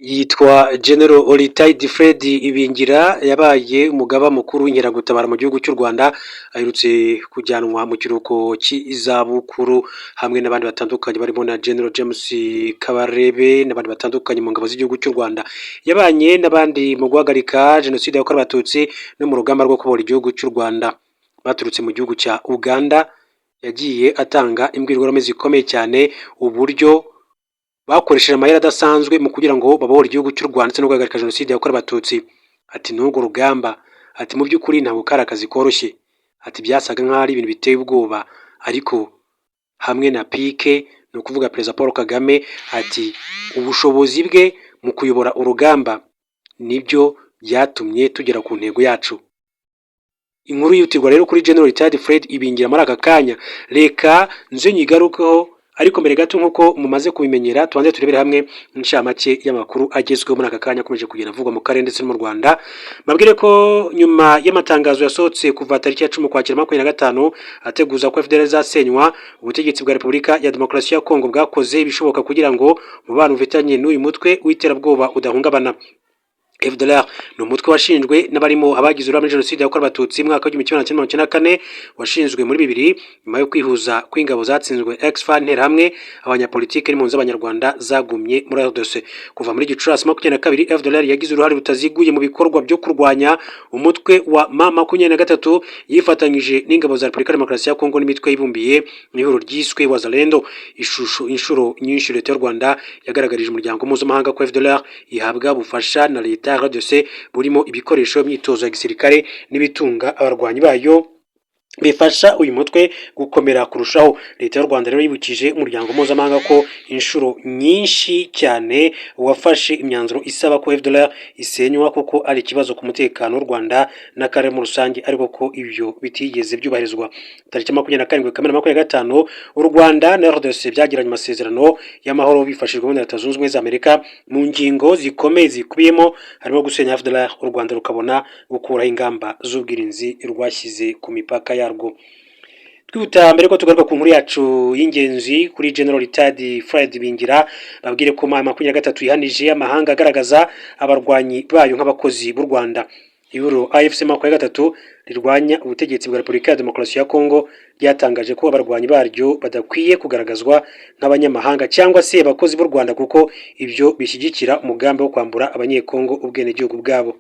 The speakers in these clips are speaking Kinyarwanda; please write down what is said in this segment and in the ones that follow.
yitwa General Olitaide Fred Ibingira yabaye umugaba mukuru w'inkeragutabara mu gihugu cy'u Rwanda aherutse kujyanwa mu kiruhuko cy'izabukuru hamwe n'abandi batandukanye barimo na General James Kabarebe n'abandi batandukanye mu ngabo z'igihugu cy'u Rwanda yabanye n'abandi mu guhagarika jenoside yakorewe abatutsi no mu rugamba rwo kubohora igihugu cy'u Rwanda baturutse mu gihugu cya Uganda yagiye atanga imbwirwaruhame zikomeye cyane uburyo bakoresheje amayeri adasanzwe mu kugira ngo babohore igihugu cy'u Rwanda ndetse no guhagarika jenoside yakorewe abatutsi ati n'urwo rugamba ati mu by'ukuri ntabwo kari akazi koroshye ati byasaga nk'aho ari ibintu biteye ubwoba ariko hamwe na pike ni ukuvuga perezida Paul Kagame ati ubushobozi bwe mu kuyobora urugamba nibyo byatumye tugera ku ntego yacu. Inkuru yihutirwa rero kuri General Olitaide Fred Ibingira muri aka kanya reka nze nyigarukeho ariko mbere gato nk'uko mumaze kubimenyera tubanze turebere hamwe inshamake y'amakuru agezweho muri aka kanya akomeje kugenda avugwa mu karere ndetse no mu Rwanda. Mabwire ko nyuma y'amatangazo yasohotse kuva tariki ya 10 Ukwakira 2025 ateguza ko FDLR zasenywa, ubutegetsi bwa Repubulika ya Demokarasi ya Kongo bwakoze ibishoboka kugira ngo umubano ufitanye n'uyu mutwe w'iterabwoba udahungabana. FDLR ni umutwe washinjwe n'abarimo abagize uruhare muri jenoside yakorewe abatutsi mu mwaka wa 1994 washinzwe muri 2000 nyuma yo kwihuza kw'ingabo zatsinzwe ex-FAR hamwe abanyapolitike n'impunzi z'abanyarwanda zagumye muri RDC. Kuva muri Gicurasi 22 FDLR yagize uruhare rutaziguye mu bikorwa byo kurwanya umutwe wa M23 yifatanyije n'ingabo za Repubulika ya Demokarasi ya Kongo n'imitwe yibumbiye mu ihuriro ryiswe Wazalendo. Inshuro nyinshi leta y'u Rwanda yagaragarije umuryango mpuzamahanga ko FDLR ihabwa bufasha na leta RDC burimo ibikoresho imyitozo ya gisirikare n'ibitunga abarwanyi bayo bifasha uyu mutwe gukomera kurushaho. Leta y'u Rwanda rero yibukije umuryango mpuzamahanga ko inshuro nyinshi cyane wafashe imyanzuro isaba ko FDLR isenywa kuko ari ikibazo ku mutekano w'u Rwanda n'akarere muri rusange ariko ko ibyo bitigeze byubahirizwa. Tariki 27 Kamena 2025 u Rwanda na RDC byagiranye amasezerano y'amahoro bifashijwe na Leta Zunze Ubumwe za Amerika mu ngingo zikomeye zikubiyemo harimo gusenya FDLR u Rwanda rukabona gukuraho ingamba z'ubwirinzi rwashyize ku mipaka yarwo. Twihuta mbere ko tugaruka ku nkuru yacu y'ingenzi kuri General Olitaide Fred Ibingira babwire ko M23 yihanije amahanga agaragaza abarwanyi bayo nk'abakozi b'u Rwanda. Ibiro AFC 23 rirwanya ubutegetsi bwa Repubulika ya Demokarasi ya Kongo ryatangaje ko abarwanyi baryo badakwiye kugaragazwa nk'abanyamahanga cyangwa se abakozi b'u Rwanda kuko ibyo bishyigikira umugambi wo kwambura abanyekongo ubwenegihugu bwabo.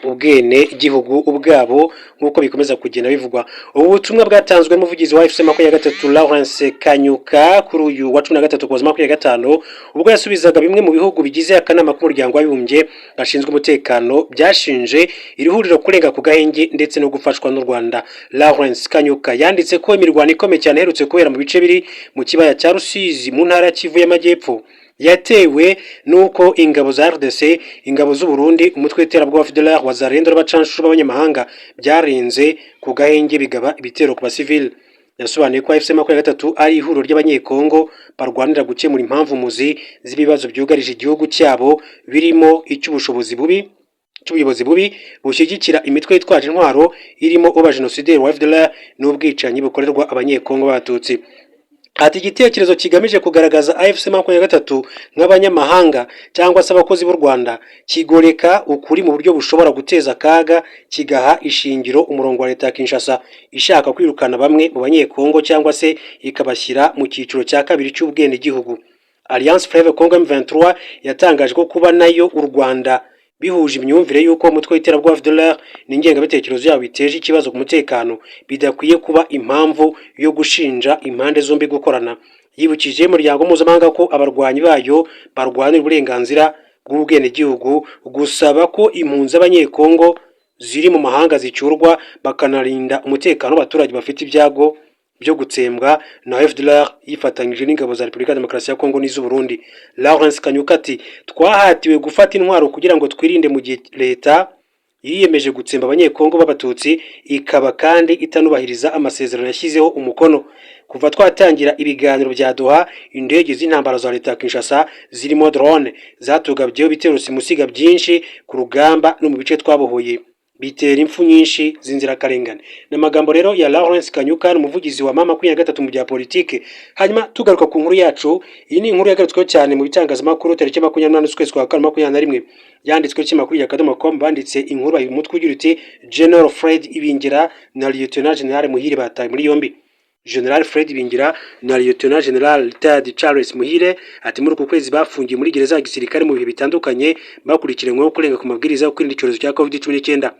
Ubwenegihugu ubwabo nk'uko bikomeza kugenda bivugwa. Ubu butumwa bwatanzwe n'umuvugizi wa AFC 23 Lawrence Kanyuka kuri uyu wa 13 Ukuboza 2025 ubwo yasubizaga bimwe mu bihugu bigize akanama k'umuryango w'abibumbye gashinzwe umutekano byashinje iri huriro kurenga ku gahenge ndetse no gufashwa n'u Rwanda. Lawrence Kanyuka yanditse ko imirwano ikomeye cyane iherutse kubera mu bice biri mu kibaya cya Rusizi mu ntara ya Kivu y'Amajyepfo yatewe nuko ingabo za RDC, ingabo z'u Burundi, umutwe w'iterabwoba FDLR Wazalendo n'abacanshuro b'abanyamahanga byarenze ku gahenge bigaba ibitero ku basivili. Yasobanuye ko AFC 23 ari ihuriro ry'abanyekongo barwanira gukemura impamvu muzi z'ibibazo byugarije igihugu cyabo birimo icy'ubuyobozi bubi bushyigikira imitwe yitwaje intwaro irimo uba genocideri wa FDLR n'ubwicanyi bukorerwa abanyekongo b'abatutsi. Ati igitekerezo kigamije kugaragaza AFC 23 nk'abanyamahanga cyangwa se abakozi b'u Rwanda kigoreka ukuri mu buryo bushobora guteza akaga kigaha ishingiro umurongo wa leta ya Kinshasa ishaka kwirukana bamwe mu banyekongo cyangwa se ikabashyira mu cyiciro cya kabiri cy'ubwenegihugu. Alliance Fleuve Congo M23 yatangaje ko kuba nayo u Rwanda bihuje imyumvire y'uko umutwe w'iterabwoba FDLR n'ingengabitekerezo yabo biteje ikibazo ku mutekano bidakwiye kuba impamvu yo gushinja impande zombi gukorana. Yibukije umuryango mpuzamahanga ko abarwanyi bayo barwanira uburenganzira bw'ubwenegihugu gusaba ko impunzi z'abanyekongo ziri mu mahanga zicyurwa bakanarinda umutekano w'abaturage bafite ibyago byo gutsembwa na FDLR yifatanyije n'ingabo za Repubulika ya Demokarasi ya Kongo n'iz'u Burundi. Lawrence Kanyuka ati twahatiwe gufata intwaro kugira ngo twirinde mu gihe leta yiyemeje gutsemba abanyekongo b'abatutsi ikaba kandi itanubahiriza amasezerano yashyizeho umukono. Kuva twatangira ibiganiro bya Doha, indege z'intambara za leta ya Kinshasa zirimo drone zatugabyeho ibitero simusiga byinshi ku rugamba no mu bice twabohoye. bitera impfu nyinshi z'inzirakarengane. N'amagambo rero ya Lawrence Kanyuka, umuvugizi wa mama 23 mu bya politike. Hanyuma tugaruka ku nkuru yacu, iyi ni inkuru yagarutsweho cyane mu bitangazamakuru tariki 28 z'ukwezi kwa 2021, yanditswe cy'imakuru ya Kadomo.com. banditse inkuru ayo mutwe ugira uti General Fred Ibingira na Lieutenant General Muhire bataye muri yombi. General Fred Ibingira na Lieutenant General Retired Charles Muhire ati muri uku kwezi bafungiye muri gereza ya gisirikare mu bihe bitandukanye bakurikiranyweho kurenga ku mabwiriza yo kwirinda icyorezo cya COVID-19.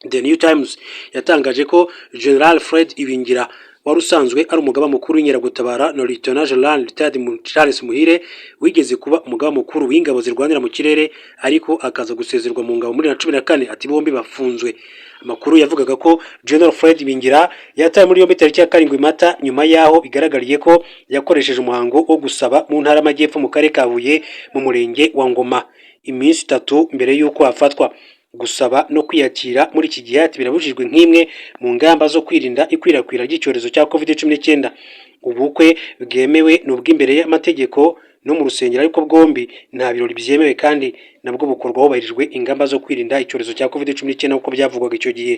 The New Times yatangaje ko General Fred Ibingira wari usanzwe ari umugaba mukuru w'inkeragutabara na Lieutenant General Retired Charles Muhire wigeze kuba umugaba mukuru w'ingabo zirwanira mu kirere ariko akaza gusezerwa mu ngabo muri 2014. ati bombi bafunzwe. Amakuru yavugaga ko General Fred Ibingira yataye muri yombi tariki ya 7 Mata nyuma yaho bigaragariye ko yakoresheje umuhango wo gusaba mu ntara y'Amajyepfo mu karere ka Huye mu murenge wa Ngoma iminsi 3 mbere y'uko afatwa. Gusaba no kwiyakira muri iki gihe birabujijwe nk'imwe mu ngamba zo kwirinda ikwirakwira ry'icyorezo cya COVID-19. Ubukwe bwemewe n'ubw'imbere y'amategeko no mu rusengero, ariko bwombi nta birori byemewe kandi nabwo bukorwa hubahirijwe ingamba zo kwirinda icyorezo cya COVID-19 uko byavugwaga icyo gihe.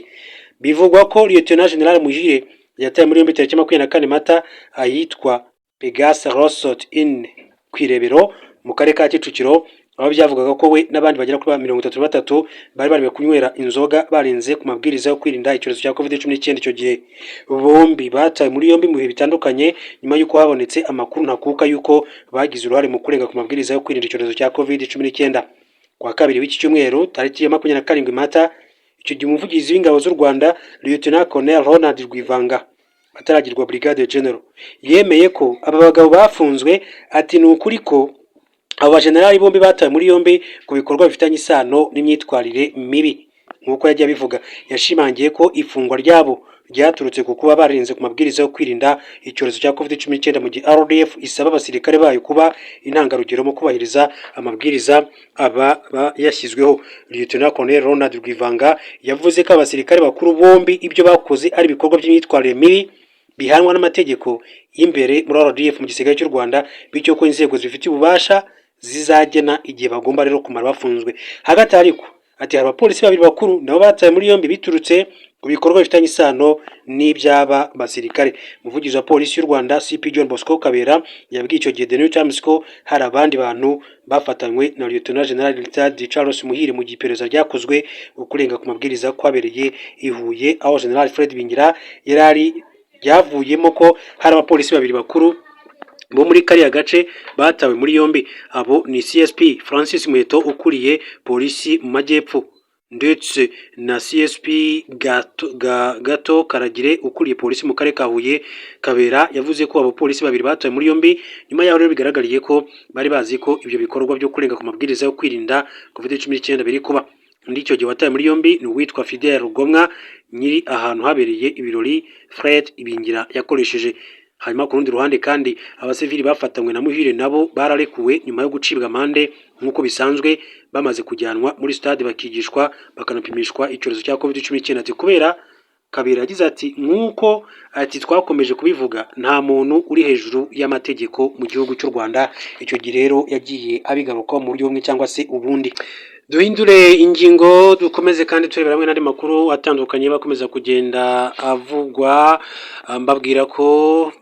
Bivugwa ko Lieutenant General Muhire yataye muri yombi tariki 24 Mata ahitwa Pegasus Resort Inn Kwirebero mu karere ka Kicukiro, aho byavugaga ko we n'abandi bagera kuri 33 bari kunywera inzoga barenze ku mabwiriza yo kwirinda icyorezo cya COVID-19 icyo gihe. Bombi bataye muri yombi mu bihe bitandukanye nyuma y'uko habonetse amakuru ntakuka y'uko bagize uruhare mu kurenga ku mabwiriza yo kwirinda icyorezo cya COVID-19. Kwa kabiri w'iki cyumweru tariki ya 27 Mata, icyo gihe umuvugizi w'ingabo z'u Rwanda Lieutenant Colonel Ronald Rwivanga ataragirwa Brigade General yemeye ko aba bagabo bafunzwe. Ati ni ukuri ko aba generali bombi bataye muri yombi ku bikorwa bifitanye isano n'imyitwarire mibi. Nk'uko yagiye abivuga, yashimangiye ko ifungwa ryabo ryaturutse ku kuba barenze ku mabwiriza yo kwirinda icyorezo cya COVID-19 mu gihe RDF isaba abasirikare bayo kuba intangarugero mu kubahiriza amabwiriza aba yashyizweho. Lieutenant Colonel Ronald Rwivanga yavuze ko abasirikare bakuru bombi ibyo bakoze ari ibikorwa by'imyitwarire mibi bihanwa n'amategeko y'imbere muri RDF mu gisirikare cy'u Rwanda, bityo ko inzego zifite ububasha zizagena igihe bagomba rero kumara bafunzwe. Hagati ariko ati hari abapolisi babiri bakuru nabo bataye muri yombi biturutse ku bikorwa bifitanye isano n'ibyaba basirikare. Umuvugizi wa polisi y'u Rwanda CP John Bosco Kabera yabwiye icyo gihe The New Times ko hari abandi bantu bafatanywe na Lieutenant General Retired Charles Muhire mu gihe iperereza ryakozwe ukurenga ku mabwiriza kwabereye i Huye, aho General Fred Ibingira yarari yavuyemo ko hari abapolisi babiri bakuru bo muri kariya gace batawe muri yombi. Abo ni CSP Francis Muheto ukuriye polisi mu Majyepfo ndetse na CSP Gato Karagire ukuriye polisi mu karere ka Huye. Kabera yavuze ko abo polisi babiri batawe muri yombi nyuma yaho rero bigaragariye ko bari bazi ko ibyo bikorwa byo kurenga ku mabwiriza yo kwirinda COVID-19 biri kuba. Ndi icyo gihe wataye muri yombi ni uwitwa Fidel Rugomwa nyiri ahantu habereye ibirori Fred Ibingira yakoresheje. Hanyuma ku rundi ruhande kandi abasivili bafatanywe na Muhire nabo bararekuwe nyuma yo gucibwa amande nk'uko bisanzwe, bamaze kujyanwa muri stade bakigishwa bakanapimishwa icyorezo cya COVID-19. ati kubera Kabera yagize ati nk'uko ati twakomeje kubivuga nta muntu uri hejuru y'amategeko mu gihugu cy'u Rwanda. Icyo gihe rero yagiye abigaruka mu buryo bumwe cyangwa se ubundi. Duhindure ingingo dukomeze kandi turebera hamwe n'andi makuru atandukanye bakomeza kugenda avugwa. Mbabwira ko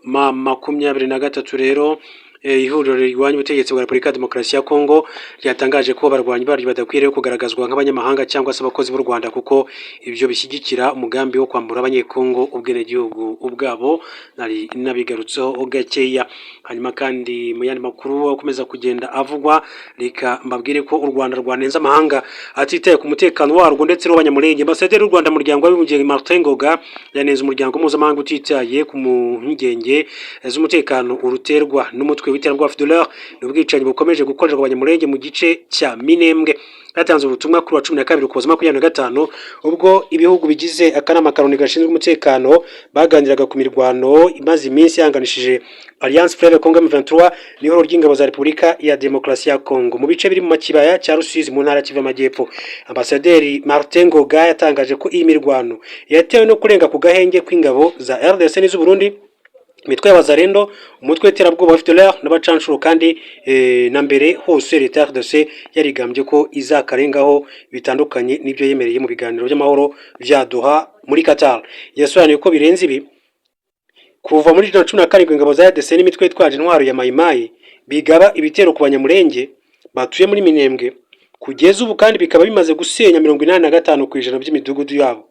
23 rero ihuriro rirwanya ubutegetsi bwa Repubulika ya Demokarasi ya Kongo ryatangaje ko barwanyi baryo badakwiriye kugaragazwa nk'abanyamahanga cyangwa se abakozi b'u Rwanda, kuko ibyo bishyigikira umugambi wo kwambura abanyekongo ubwenegihugu ubwabo. Nari nabigarutseho gakeya. Hanyuma kandi mu yandi makuru akomeza kugenda avugwa, reka mbabwire ko u Rwanda rwanenze amahanga atitaye ku mutekano warwo ndetse n'abanyamurenge. Ambasaderi w'u Rwanda mu muryango w'abibumbye Martin Ngoga yanenze umuryango mpuzamahanga utitaye ku mpungenge z'umutekano uruterwa n'umutwe w'iterabwoba FDLR n'ubwicanyi bukomeje gukorerwa abanyamurenge mu gice cya Minembwe. Yatanze ubutumwa kuri wa 12 Ukuboza 2025 ubwo ibihugu bigize akanama karoni gashinzwe umutekano baganiraga ku mirwano imaze iminsi yanganishije Alliance Fleuve Congo M23 n'ihoro ry'ingabo za Repubulika ya Demokarasi ya Kongo mu bice biri mu makibaya cya Rusizi mu ntara Kivu Amajyepfo. Ambasaderi Martin Ngoga yatangaje ko iyi mirwano yatewe no kurenga ku gahenge kw'ingabo za RDC n'iz'u Burundi imitwe y'abazarendo, umutwe w'iterabwoba wa FDLR n'abacanshuro kandi na mbere hose leta ya RDC yarigambye ko izakarengaho bitandukanye n'ibyo yemereye mu biganiro by'amahoro vya Doha muri Qatar. Yasobanuye ko birenze ibi kuva muri 2017 ingabo za RDC n'imitwe yitwaje intwaro ya Mayimayi bigaba ibitero ku banyamurenge batuye muri Minembwe kugeza ubu kandi bikaba bimaze gusenya 85% by'imidugudu yabo.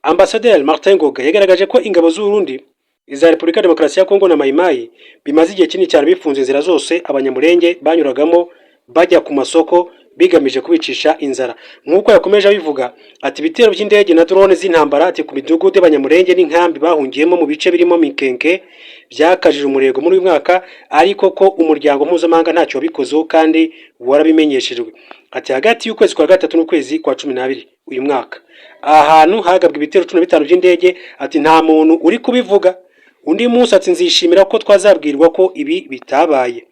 Ambassadeur Martin Ngoga yagaragaje ko ingabo z'u Burundi iza Repubulika ya Demokarasi ya Kongo na Mayimayi bimaze igihe kinini cyane bifunze inzira zose abanyamurenge banyuragamo bajya ku masoko bigamije kubicisha inzara. Nk'uko yakomeje abivuga ati ibitero by'indege na drone z'intambara ati ku midugudu y'abanyamurenge n'inkambi bahungiyemo mu bice birimo Mikenke byakajije umurego muri uyu mwaka, ariko ko umuryango mpuzamahanga ntacyo wabikozeho kandi warabimenyeshejwe. Ati hagati y'ukwezi kwa gatatu n'ukwezi kwa 12 uyu mwaka ahantu hagabwe ibitero 15 by'indege ati nta muntu uri kubivuga. Undi munsi ati nzishimira ko twazabwirwa ko ibi bitabaye.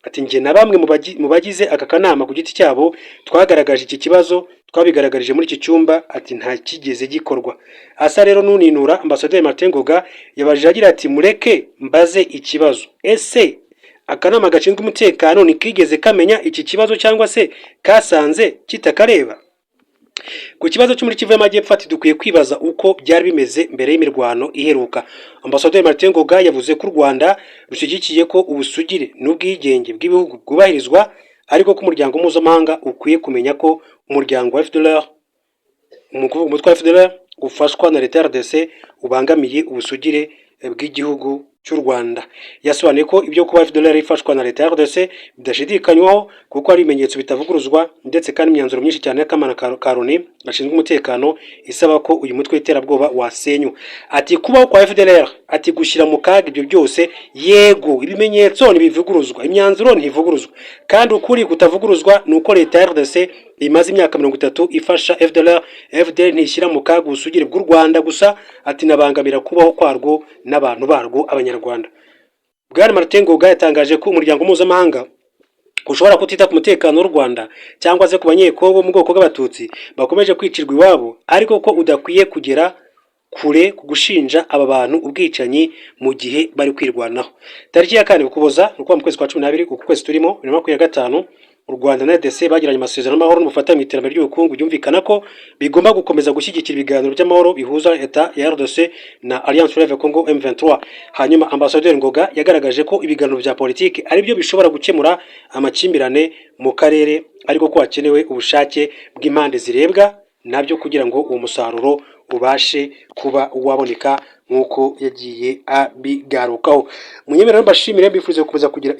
Ati nge na bamwe mu bagize aka kanama ku giti cyabo twagaragaje iki kibazo, twabigaragarije muri iki cyumba ati nta kigeze gikorwa. Asa rero nuninura Ambassadeur Martin Ngoga yabajije agira ati mureke mbaze ikibazo, ese akanama gashinzwe umutekano nikigeze kamenya iki kibazo cyangwa se kasanze kitakareba? Ku kibazo cyo muri Kivu y'Amajyepfo ati dukwiye kwibaza uko byari bimeze mbere y'imirwano iheruka. Ambassadeur Martin Ngoga yavuze ko u Rwanda rushyigikiye ko ubusugire n'ubwigenge bw'ibihugu bwubahirizwa, ariko ko umuryango mpuzamahanga ukwiye kumenya ko umuryango wa FDLR umutwe wa FDLR ufashwa na leta ya RDC ubangamiye ubusugire bw'igihugu cy'u Rwanda. Yasobanuye ko ibyo kuba FDLR ifashwa na leta ya RDC bidashidikanywaho kuko ari ibimenyetso bitavuguruzwa, ndetse kandi imyanzuro myinshi cyane y'akamana ka Loni gashinzwe umutekano isaba ko uyu mutwe w'iterabwoba wasenywa. Ati kubaho kwa FDLR ati gushyira mu kaga ibyo byose, yego ibimenyetso ntibivuguruzwa, imyanzuro ntivuguruzwa, kandi ukuri kutavuguruzwa nuko leta ya RDC imaze imyaka 30 ifasha FDLR ntishyira mu kaga ubusugire bw'u Rwanda gusa, ati nabangamira kubaho kwarwo n'abantu barwo abanyarwanda. Bwana Martin Ngoga yatangaje ko umuryango mpuzamahanga ushobora kutita ku mutekano w'u Rwanda cyangwa se ku banyekongo mu bwoko bw'abatutsi bakomeje kwicirwa iwabo, ariko ko udakwiye kugera kure kugushinja aba bantu ubwicanyi mu gihe bari kwirwanaho. Tariki ya 4 Ukuboza nuko mu kwezi kwa 12 uku kwezi turimo 2025 u Rwanda na RDC bagiranye amasezerano y'amahoro n'ubufatanye mu iterambere ry'ubukungu, byumvikana ko bigomba gukomeza gushyigikira ibiganiro by'amahoro bihuza leta ya RDC na Alliance Fleuve Congo M23. Hanyuma Ambassadeur Ngoga yagaragaje ko ibiganiro bya politiki ari byo bishobora gukemura amakimbirane mu karere, ariko ko hakenewe ubushake bw'impande zirebwa nabyo kugira ngo uwo musaruro ubashe kuba waboneka nk'uko yagiye abigarukaho. Munyemerero mbashimire, mbifuze kuza kugira